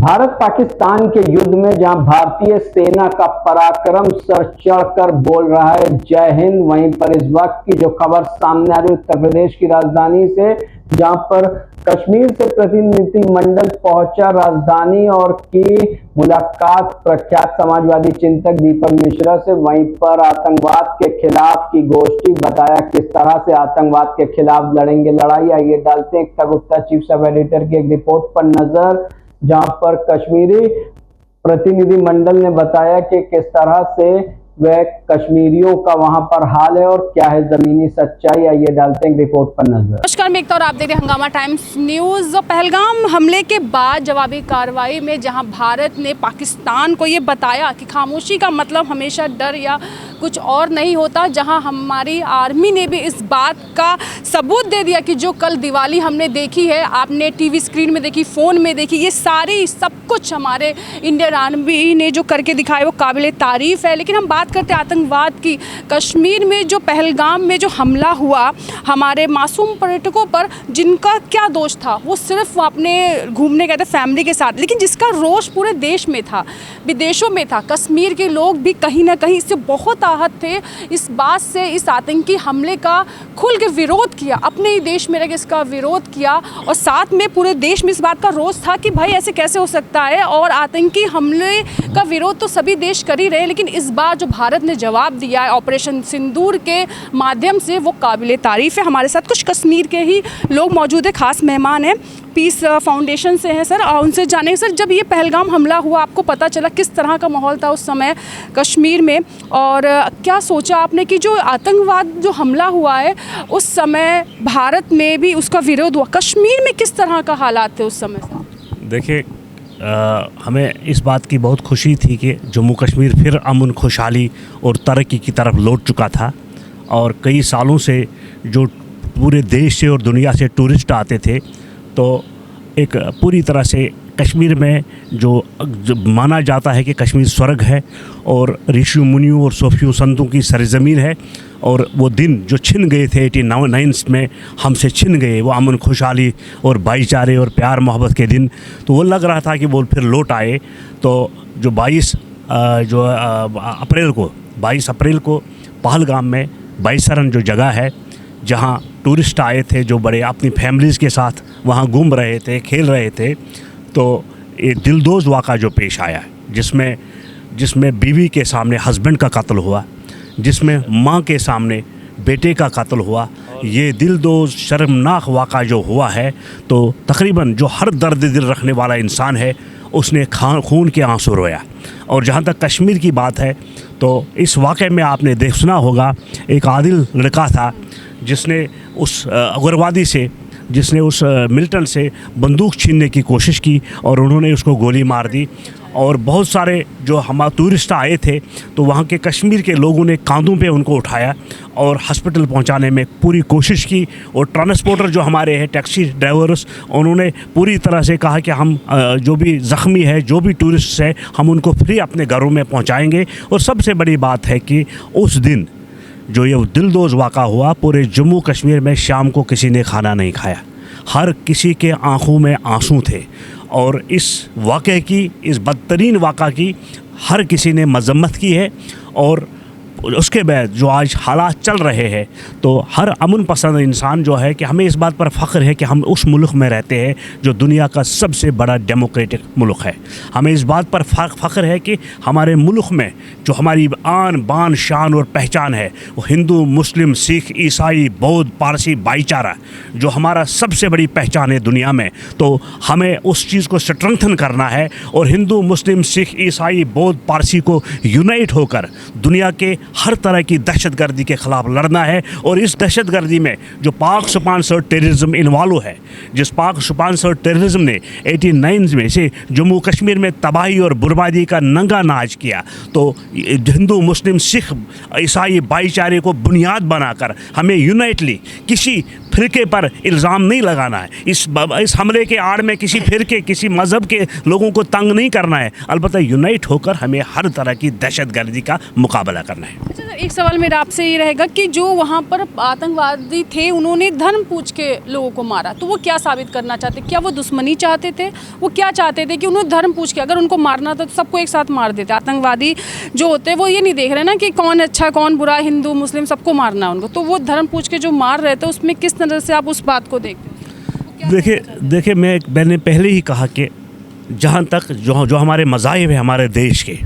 भारत पाकिस्तान के युद्ध में जहां भारतीय सेना का पराक्रम सर चढ़कर बोल रहा है जय हिंद, वहीं पर इस वक्त की जो खबर सामने आ रही है उत्तर प्रदेश की राजधानी से, जहां पर कश्मीर से प्रतिनिधिमंडल पहुंचा राजधानी और की मुलाकात प्रख्यात समाजवादी चिंतक दीपक मिश्रा से। वहीं पर आतंकवाद के खिलाफ की गोष्ठी, बताया किस तरह से आतंकवाद के खिलाफ लड़ेंगे लड़ाई। आइए डालते हैं एकता गुप्ता चीफ सब एडिटर की एक रिपोर्ट पर नजर, जहां पर कश्मीरी प्रतिनिधिमंडल ने बताया कि किस तरह से वह कश्मीरियों का वहां पर हाल है और क्या है जमीनी सच्चाई। आइए डालते हैं रिपोर्ट पर नजर। नमस्कार, मैं एकता और आप देख रहे हैं हंगामा टाइम्स न्यूज़। पहलगाम हमले के बाद जवाबी कार्रवाई में जहां भारत ने पाकिस्तान को ये बताया कि खामोशी का मतलब हमेशा डर या कुछ और नहीं होता, जहां हमारी आर्मी ने भी इस बात का सबूत दे दिया कि जो कल दिवाली हमने देखी है, आपने टीवी स्क्रीन में देखी, फ़ोन में देखी, ये सारी सब कुछ हमारे इंडियन आर्मी ने जो करके दिखाया वो काबिल तारीफ़ है। लेकिन हम बात करते हैं आतंकवाद की। कश्मीर में जो पहलगाम में जो हमला हुआ हमारे मासूम पर्यटकों पर, जिनका क्या दोष था, वो सिर्फ अपने घूमने गए थे फैमिली के साथ, लेकिन जिसका रोष पूरे देश में था, विदेशों में था। कश्मीर के लोग भी कहीं ना कहीं इससे बहुत आहत थे, इस बात से, इस आतंकी हमले का खुल के विरोध किया, अपने ही देश में रह के इसका विरोध किया। और साथ में पूरे देश में इस बात का रोष था कि भाई ऐसे कैसे हो सकता है। और आतंकी हमले का विरोध तो सभी देश कर ही रहे, लेकिन इस बार जो भारत ने जवाब दिया है ऑपरेशन सिंदूर के माध्यम से, वो काबिले तारीफ़ है। हमारे साथ कुछ कश्मीर के ही लोग मौजूद है, खास मेहमान हैं, पीस फाउंडेशन से हैं सर, और उनसे जानेंगे सर, जब ये पहलगाम हमला हुआ आपको पता चला, किस तरह का माहौल था उस समय कश्मीर में, और क्या सोचा आपने कि जो आतंकवाद जो हमला हुआ है उस समय भारत में भी उसका विरोध हुआ, कश्मीर में किस तरह का हालात थे उस समय? देखिए, हमें इस बात की बहुत खुशी थी कि जम्मू कश्मीर फिर अमन, खुशहाली और तरक्की की तरफ लौट चुका था। और कई सालों से जो पूरे देश से और दुनिया से टूरिस्ट आते थे, तो एक पूरी तरह से कश्मीर में जो माना जाता है कि कश्मीर स्वर्ग है और ऋषि मुनियों और सूफियों संतों की सरजमीन है। और वो दिन जो छिन गए थे 89 में, हमसे छिन गए, वो अमन, खुशहाली और भाईचारे और प्यार मोहब्बत के दिन, तो वो लग रहा था कि वो फिर लौट आए। तो जो 22 अप्रैल को पहलगाम में बाईसरन जो जगह है, जहाँ टूरिस्ट आए थे, जो बड़े अपनी फैमिलीज़ के साथ वहाँ घूम रहे थे, खेल रहे थे, तो ये दिलदोज़ वाक़ा जो पेश आया, जिसमें बीवी के सामने हस्बैंड का कत्ल हुआ, जिसमें माँ के सामने बेटे का कत्ल हुआ, ये दिलदोज़ शर्मनाक वाक़ा जो हुआ है, तो तकरीबन जो हर दर्द दिल रखने वाला इंसान है उसने खून के आंसू रोया। और जहाँ तक कश्मीर की बात है, तो इस वाक़े में आपने सुना होगा, एक आदिल लड़का था जिसने उस उग्रवादी से, जिसने उस मिलिटेंट से बंदूक छीनने की कोशिश की और उन्होंने उसको गोली मार दी। और बहुत सारे जो हमारे टूरिस्ट आए थे, तो वहाँ के कश्मीर के लोगों ने कांधों पे उनको उठाया और हॉस्पिटल पहुँचाने में पूरी कोशिश की। और ट्रांसपोर्टर जो हमारे हैं, टैक्सी ड्राइवर्स, उन्होंने पूरी तरह से कहा कि हम जो भी ज़ख्मी है, जो भी टूरिस्ट है, हम उनको फ्री अपने घरों में पहुँचाएँगे। और सबसे बड़ी बात है कि उस दिन जो ये दिलदोज़ वाक़ा हुआ, पूरे जम्मू कश्मीर में शाम को किसी ने खाना नहीं खाया, हर किसी के आंखों में आंसू थे। और इस वाक़े की, इस बदतरीन वाक़ा की हर किसी ने मज़म्मत की है। और उसके बाद जो आज हालात चल रहे हैं, तो हर अमन पसंद इंसान जो है, कि हमें इस बात पर फ़ख्र है कि हम उस मुल्क में रहते हैं जो दुनिया का सबसे बड़ा डेमोक्रेटिक मुल्क है। हमें इस बात पर फ़ख्र है कि हमारे मुल्क में जो हमारी आन बान शान और पहचान है, वो हिंदू, मुस्लिम, सिख, ईसाई, बौद्ध, पारसी भाईचारा जो हमारा सबसे बड़ी पहचान है दुनिया में, तो हमें उस चीज़ को स्ट्रेंथन करना है। और हिंदू, मुस्लिम, सिख, ईसाई, बौद्ध, पारसी को यूनाइट होकर दुनिया के हर तरह की दहशतगर्दी के ख़िलाफ़ लड़ना है। और इस दहशतगर्दी में जो पाक स्पॉन्सर्ड टेररिज्म इन्वॉल्व है, जिस पाक स्पॉन्सर्ड टेररिज्म ने 89 में से जम्मू कश्मीर में तबाही और बर्बादी का नंगा नाच किया, तो हिंदू, मुस्लिम, सिख, ईसाई भाईचारे को बुनियाद बनाकर हमें यूनाइटली किसी फिरके पर इल्ज़ाम नहीं लगाना है। इस हमले के आड़ में किसी फिरके, किसी मज़हब के लोगों को तंग नहीं करना है। अलबत्ता यूनाइट होकर हमें हर तरह की दहशतगर्दी का मुकाबला करना है। अच्छा सर, एक सवाल मेरा आपसे ये रहेगा कि जो वहाँ पर आतंकवादी थे उन्होंने धर्म पूछ के लोगों को मारा, तो वो क्या साबित करना चाहते? क्या वो दुश्मनी चाहते थे? वो क्या चाहते थे कि उन्होंने धर्म पूछ के, अगर उनको मारना था तो सबको एक साथ मार देते। आतंकवादी जो होते हैं वो ये नहीं देख रहे ना कि कौन अच्छा कौन बुरा, हिंदू मुस्लिम सबको मारना है उनको, तो वो धर्म पूछ के जो मार रहे थे उसमें किस तरह से आप उस बात को देखते हैं? देखिए मैंने पहले ही कहा कि जहाँ तक जो हमारे मज़ाहिब है हमारे देश के,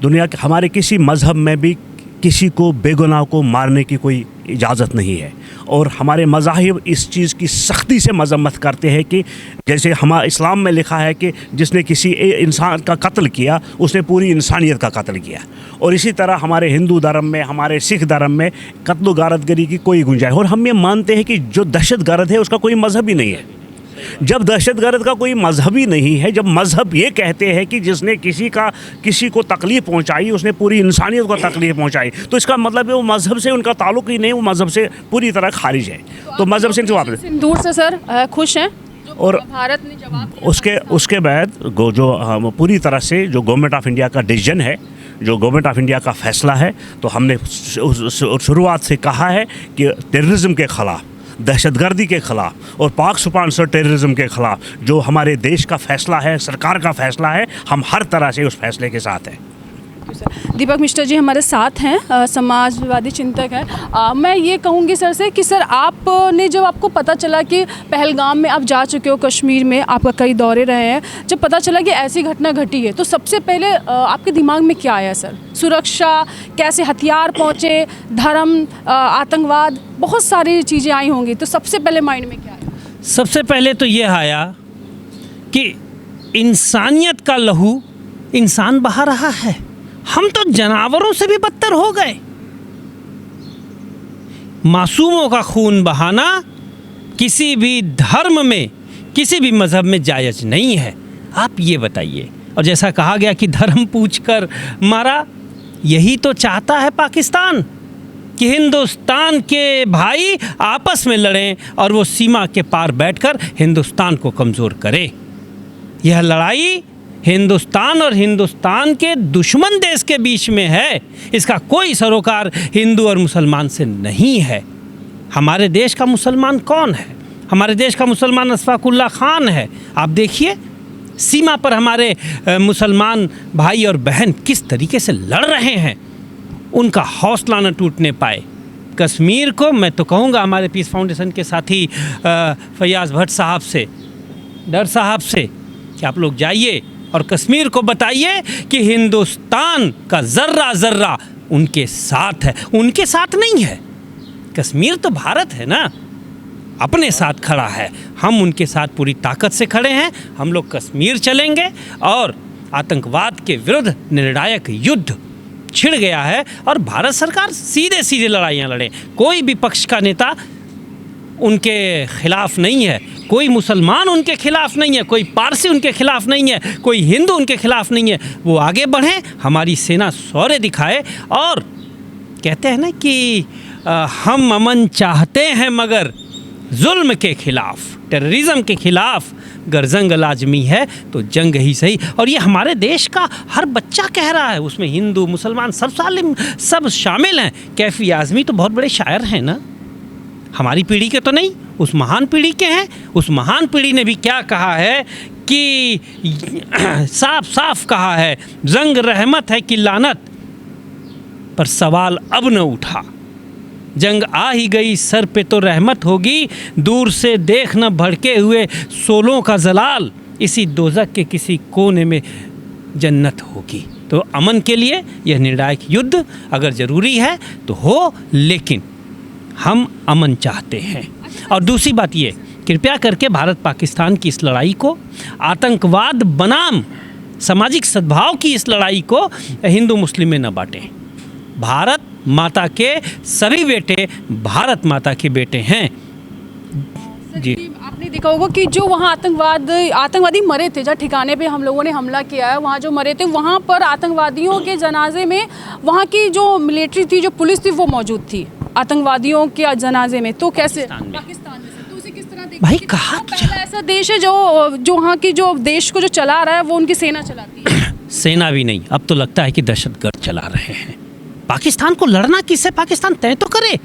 दुनिया के हमारे किसी मज़हब में भी किसी को बेगुनाह को मारने की कोई इजाज़त नहीं है। और हमारे मज़ाहिब इस चीज़ की सख्ती से मजम्मत करते हैं कि जैसे हमारे इस्लाम में लिखा है कि जिसने किसी इंसान का कत्ल किया उसने पूरी इंसानियत का कत्ल किया। और इसी तरह हमारे हिंदू धर्म में, हमारे सिख धर्म में कत्ल गारतगरी की कोई गुंजाइश। और हम ये मानते हैं कि जो दहशतगर्द है उसका कोई मज़हब ही नहीं है। जब दहशतगर्द का कोई मज़हब ही नहीं है, जब मज़हब ये कहते हैं कि जिसने किसी को तकलीफ़ पहुंचाई उसने पूरी इंसानियत को तकलीफ़ पहुंचाई, तो इसका मतलब है वो मज़हब से उनका ताल्लुक़ ही नहीं, वो मज़हब से पूरी तरह खारिज है। तो मज़हब से जवाब सिंदूर से सर खुश हैं और भारत ने जवाब उसके बाद जो पूरी तरह से जो गवर्नमेंट ऑफ इंडिया का डिसीजन है, जो गवर्नमेंट ऑफ इंडिया का फ़ैसला है, तो हमने शुरुआत से कहा है कि टेररिज्म के ख़िलाफ़, दहशतगर्दी के ख़िलाफ़ और पाक स्पॉन्सर्ड टेररिज्म के ख़िलाफ़ जो हमारे देश का फ़ैसला है, सरकार का फ़ैसला है, हम हर तरह से उस फैसले के साथ हैं। दीपक मिश्रा जी हमारे साथ हैं, समाजवादी चिंतक हैं। मैं ये कहूँगी सर से कि सर आपने जब आपको पता चला कि पहलगाम में आप जा चुके हो, कश्मीर में आपका कई दौरे रहे हैं, जब पता चला कि ऐसी घटना घटी है तो सबसे पहले आपके दिमाग में क्या आया सर? सुरक्षा, कैसे हथियार पहुँचे, धर्म, आतंकवाद, बहुत सारी चीज़ें आई होंगी, तो सबसे पहले माइंड में क्या आया? सबसे पहले तो ये आया कि इंसानियत का लहू इंसान बहा रहा है। हम तो जानवरों से भी बदतर हो गए। मासूमों का खून बहाना किसी भी धर्म में, किसी भी मज़हब में जायज़ नहीं है। आप ये बताइए। और जैसा कहा गया कि धर्म पूछकर मारा, यही तो चाहता है पाकिस्तान कि हिंदुस्तान के भाई आपस में लड़ें और वो सीमा के पार बैठकर हिंदुस्तान को कमज़ोर करे। यह लड़ाई हिंदुस्तान और हिंदुस्तान के दुश्मन देश के बीच में है। इसका कोई सरोकार हिंदू और मुसलमान से नहीं है। हमारे देश का मुसलमान कौन है? हमारे देश का मुसलमान अशफाकुल्ला खान है। आप देखिए सीमा पर हमारे मुसलमान भाई और बहन किस तरीके से लड़ रहे हैं, उनका हौसला न टूटने पाए। कश्मीर को मैं तो कहूँगा हमारे पीस फाउंडेशन के साथी फैयाज़ भट्ट साहब से, डर साहब से, कि आप लोग जाइए और कश्मीर को बताइए कि हिंदुस्तान का ज़र्रा ज़र्रा उनके साथ है। उनके साथ नहीं है, कश्मीर तो भारत है ना, अपने साथ खड़ा है। हम उनके साथ पूरी ताकत से खड़े हैं। हम लोग कश्मीर चलेंगे और आतंकवाद के विरुद्ध निर्णायक युद्ध छिड़ गया है और भारत सरकार सीधे सीधे लड़ाइयाँ लड़े। कोई भी पक्ष का नेता उनके खिलाफ नहीं है, कोई मुसलमान उनके खिलाफ नहीं है, कोई पारसी उनके खिलाफ नहीं है, कोई हिंदू उनके खिलाफ नहीं है। वो आगे बढ़ें, हमारी सेना शौर्य दिखाए। और कहते हैं ना कि हम अमन चाहते हैं मगर जुल्म के खिलाफ, टेररिज्म के खिलाफ गर जंग लाजमी है तो जंग ही सही। और ये हमारे देश का हर बच्चा कह रहा है, उसमें हिंदू मुसलमान सब शामिल हैं। कैफी आज़मी तो बहुत बड़े शायर हैं ना, हमारी पीढ़ी के तो नहीं, उस महान पीढ़ी के हैं। उस महान पीढ़ी ने भी क्या कहा है कि साफ साफ कहा है, जंग रहमत है कि लानत, पर सवाल अब न उठा। जंग आ ही गई सर पे तो रहमत होगी, दूर से देख न भड़के हुए सोलों का जलाल, इसी दोज़ख के किसी कोने में जन्नत होगी। तो अमन के लिए यह निर्णायक युद्ध अगर ज़रूरी है तो हो, लेकिन हम अमन चाहते हैं। और दूसरी बात ये, कृपया करके भारत पाकिस्तान की इस लड़ाई को आतंकवाद बनाम सामाजिक सद्भाव की इस लड़ाई को हिंदू मुस्लिम में न बांटें। भारत माता के सभी बेटे भारत माता के बेटे हैं। जी, आपने देखा होगा कि जो वहाँ आतंकवादी मरे थे, जहाँ ठिकाने पे हम लोगों ने हमला किया है, वहाँ जो मरे थे, वहाँ पर आतंकवादियों के जनाजे में वहाँ की जो मिलिट्री थी, जो पुलिस थी, वो मौजूद थी आतंकवादियों के जनाजे में। तो कैसे पाकिस्तान में भाई कहा पहला ऐसा देश है जो वहाँ की जो देश को जो चला रहा है वो उनकी सेना चलाती है। सेना भी नहीं, अब तो लगता है कि दहशतगर्द चला रहे हैं। पाकिस्तान को लड़ना किससे, पाकिस्तान तय तो करे।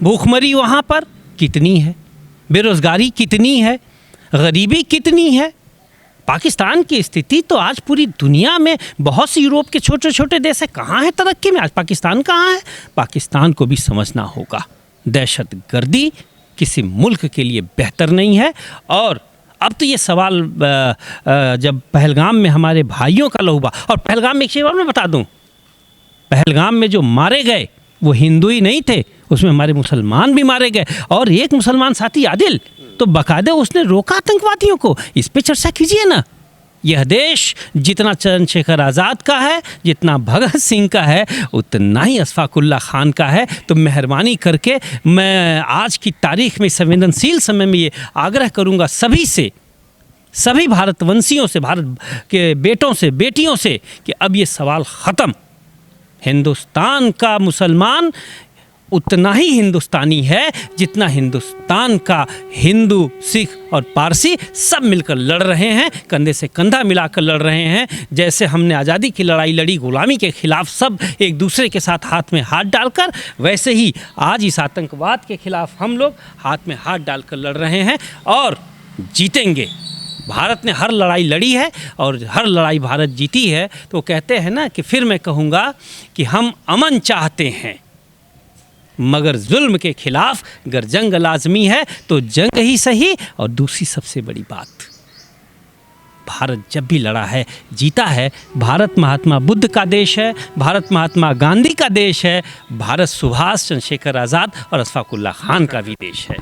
भूखमरी वहाँ पर कितनी है, बेरोजगारी कितनी है, गरीबी कितनी है। पाकिस्तान की स्थिति तो आज पूरी दुनिया में बहुत से यूरोप के छोटे छोटे देश है, कहाँ है तरक्की में, आज पाकिस्तान कहाँ है। पाकिस्तान को भी समझना होगा दहशतगर्दी किसी मुल्क के लिए बेहतर नहीं है। और अब तो ये सवाल जब पहलगाम में हमारे भाइयों का लहू बहा, और पहलगाम में एक चीज़ और मैं बता दूं, पहलगाम में जो मारे गए वो हिंदू ही नहीं थे, उसमें हमारे मुसलमान भी मारे गए। और एक मुसलमान साथी आदिल तो बाकायदा उसने रोका आतंकवादियों को। इस पे चर्चा कीजिए ना। यह देश जितना चंद्रशेखर आज़ाद का है, जितना भगत सिंह का है, उतना ही अशफाकुल्ला खान का है। तो मेहरबानी करके मैं आज की तारीख में, संवेदनशील समय में ये आग्रह करूँगा सभी से, सभी भारतवंशियों से, भारत के बेटों से, बेटियों से, कि अब ये सवाल ख़त्म। हिंदुस्तान का मुसलमान उतना ही हिंदुस्तानी है जितना हिंदुस्तान का हिंदू, सिख और पारसी सब मिलकर लड़ रहे हैं, कंधे से कंधा मिलाकर लड़ रहे हैं। जैसे हमने आज़ादी की लड़ाई लड़ी गुलामी के खिलाफ सब एक दूसरे के साथ हाथ में हाथ डालकर, वैसे ही आज इस आतंकवाद के खिलाफ हम लोग हाथ में हाथ डालकर लड़ रहे हैं और जीतेंगे। भारत ने हर लड़ाई लड़ी है और हर लड़ाई भारत जीती है। तो कहते हैं ना कि फिर मैं कहूँगा कि हम अमन चाहते हैं मगर जुल्म के खिलाफ अगर जंग लाजमी है तो जंग ही सही। और दूसरी सबसे बड़ी बात, भारत जब भी लड़ा है जीता है। भारत महात्मा बुद्ध का देश है, भारत महात्मा गांधी का देश है, भारत सुभाष चंद्रशेखर आज़ाद और अशफाकुल्ला खान का भी देश है।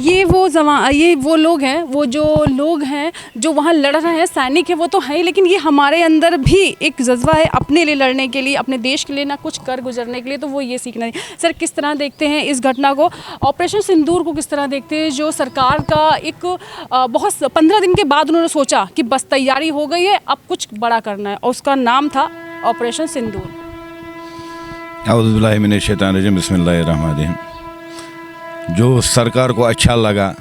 ये वो लोग हैं, वो जो लोग हैं जो वहाँ लड़ रहे हैं, सैनिक है वो तो है ही, लेकिन ये हमारे अंदर भी एक जज्बा है अपने लिए लड़ने के लिए, अपने देश के लिए ना कुछ कर गुजरने के लिए। तो वो ये सीखना है। सर किस तरह देखते हैं इस घटना को, ऑपरेशन सिंदूर को किस तरह देखते हैं, जो सरकार का एक बहुत 15 दिन के बाद उन्होंने सोचा कि बस तैयारी हो गई है, अब कुछ बड़ा करना है, और उसका नाम था ऑपरेशन सिंदूर। औज़ु बिल्लाहि मिनश शैतानिर रजीम, बिस्मिल्लाहिर रहमानिर रहीम। जो सरकार को अच्छा लगा,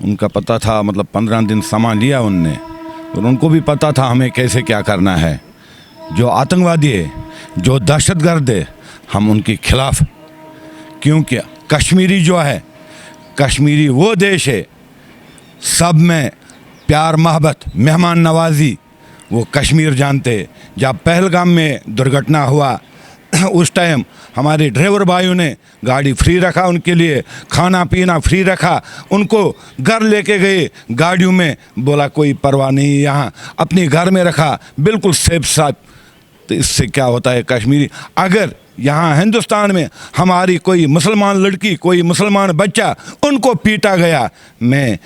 उनका पता था, मतलब 15 दिन समा लिया उनने, और उनको भी पता था हमें कैसे क्या करना है। जो आतंकवादी है, जो दहशतगर्द है, हम उनके खिलाफ, क्योंकि कश्मीरी जो है, कश्मीरी वो देश है सब में प्यार मोहब्बत मेहमान नवाजी वो कश्मीर जानते। जब पहलगाम में दुर्घटना हुआ उस टाइम हमारे ड्राइवर भाइयों ने गाड़ी फ्री रखा, उनके लिए खाना पीना फ्री रखा, उनको घर लेके गए गाड़ियों में, बोला कोई परवाह नहीं, यहाँ अपने घर में रखा, बिल्कुल सेफ साथ। तो इससे क्या होता है, कश्मीरी अगर यहाँ हिंदुस्तान में हमारी कोई मुसलमान लड़की, कोई मुसलमान बच्चा उनको पीटा गया, मैं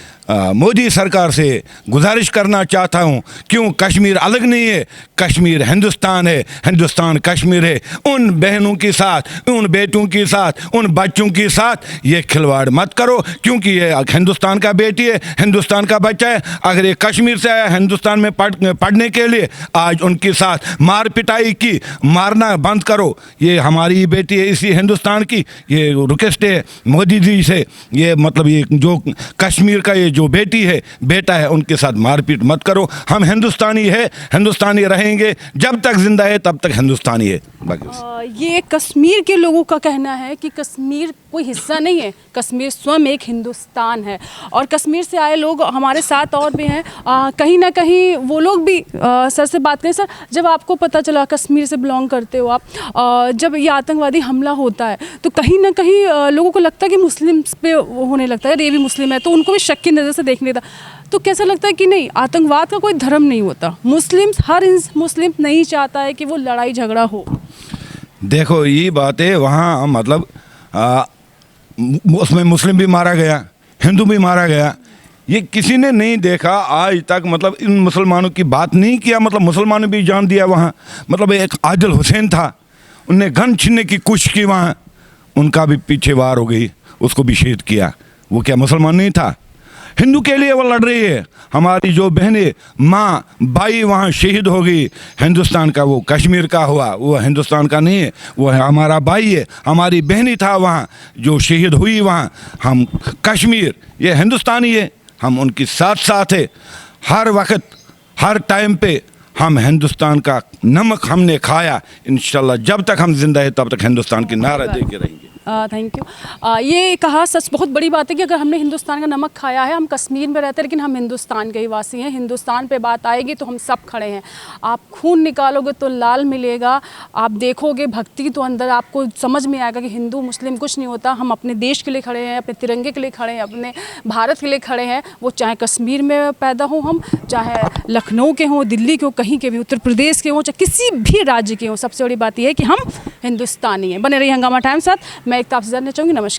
मोदी सरकार से गुजारिश करना चाहता हूँ, क्यों कश्मीर अलग नहीं है, कश्मीर हिंदुस्तान है, हिंदुस्तान कश्मीर है। उन बहनों के साथ, उन बेटों के साथ, उन बच्चों के साथ ये खिलवाड़ मत करो, क्योंकि ये हिंदुस्तान का बेटी है, हिंदुस्तान का बच्चा है। अगर ये कश्मीर से आया हिंदुस्तान में पढ़ने के लिए, आज उनके साथ मार पिटाई की, मारना बंद करो। ये हमारी बेटी है, इसी हिंदुस्तान की, ये रिक्वेस्ट है मोदी जी से। ये मतलब ये जो कश्मीर का ये जो बेटी है, बेटा है, उनके साथ मारपीट मत करो। हम हिंदुस्तानी है, हिंदुस्तानी रहेंगे, जब तक जिंदा है तब तक हिंदुस्तानी है। ये कश्मीर के लोगों का कहना है कि कश्मीर कोई हिस्सा नहीं है, कश्मीर स्वयं एक हिंदुस्तान है। और कश्मीर से आए लोग हमारे साथ और भी हैं, कहीं ना कहीं वो लोग भी सर से बात करें। सर, जब आपको पता चला, कश्मीर से बिलोंग करते हो आप, जब ये आतंकवादी हमला होता है तो कहीं ना कहीं लोगों को लगता है कि मुस्लिम पे होने लगता है, ये भी मुस्लिम है, तो उनको भी शक की नज़र से देखने था। तो कैसा लगता है कि नहीं, आतंकवाद का कोई धर्म नहीं होता, हर मुस्लिम नहीं चाहता है कि वो लड़ाई झगड़ा हो। देखो ये बात है, वहाँ मतलब उसमें मुस्लिम भी मारा गया, हिंदू भी मारा गया, ये किसी ने नहीं देखा आज तक। मतलब इन मुसलमानों की बात नहीं किया, मतलब मुसलमानों भी जान दिया वहाँ। मतलब एक आदिल हुसैन था, उनने गन छीनने की कोशिश की वहाँ, उनका भी पीछे वार हो गई, उसको भी शहीद किया। वो क्या मुसलमान नहीं था? हिंदू के लिए वो लड़ रही है। हमारी जो बहनें, माँ, भाई वहाँ शहीद हो गई। हिंदुस्तान का वो कश्मीर का हुआ, वो हिंदुस्तान का नहीं है, वो हमारा भाई है, हमारी बहनी था वहाँ जो शहीद हुई वहाँ। हम कश्मीर, ये हिंदुस्तानी है, हम उनके साथ साथ है। हर वक्त, हर टाइम पे हम हिंदुस्तान का नमक हमने खाया। इंशाल्लाह जब तक हम जिंदा है तब तक हिंदुस्तान की नारा देके रहेंगे। Thank you. ये कहा सच, बहुत बड़ी बात है कि अगर हमने हिंदुस्तान का नमक खाया है, हम कश्मीर में रहते हैं लेकिन हम हिंदुस्तान के ही वासी हैं। हिंदुस्तान पे बात आएगी तो हम सब खड़े हैं। आप खून निकालोगे तो लाल मिलेगा, आप देखोगे भक्ति तो अंदर आपको समझ में आएगा कि हिंदू मुस्लिम कुछ नहीं होता। हम अपने देश के लिए खड़े हैं, अपने तिरंगे के लिए खड़े हैं, अपने भारत के लिए खड़े हैं। वो चाहे कश्मीर में पैदा हो हम, चाहे लखनऊ के हों, दिल्ली के हों, कहीं के भी, उत्तर प्रदेश के हों, चाहे किसी भी राज्य के हों। सबसे बड़ी बात यह है कि हम हिंदुस्तानी हैं। बने रहिए हंगामा टाइम साथ। मैं एक आपसे जानना चाहूँगी। नमस्कार।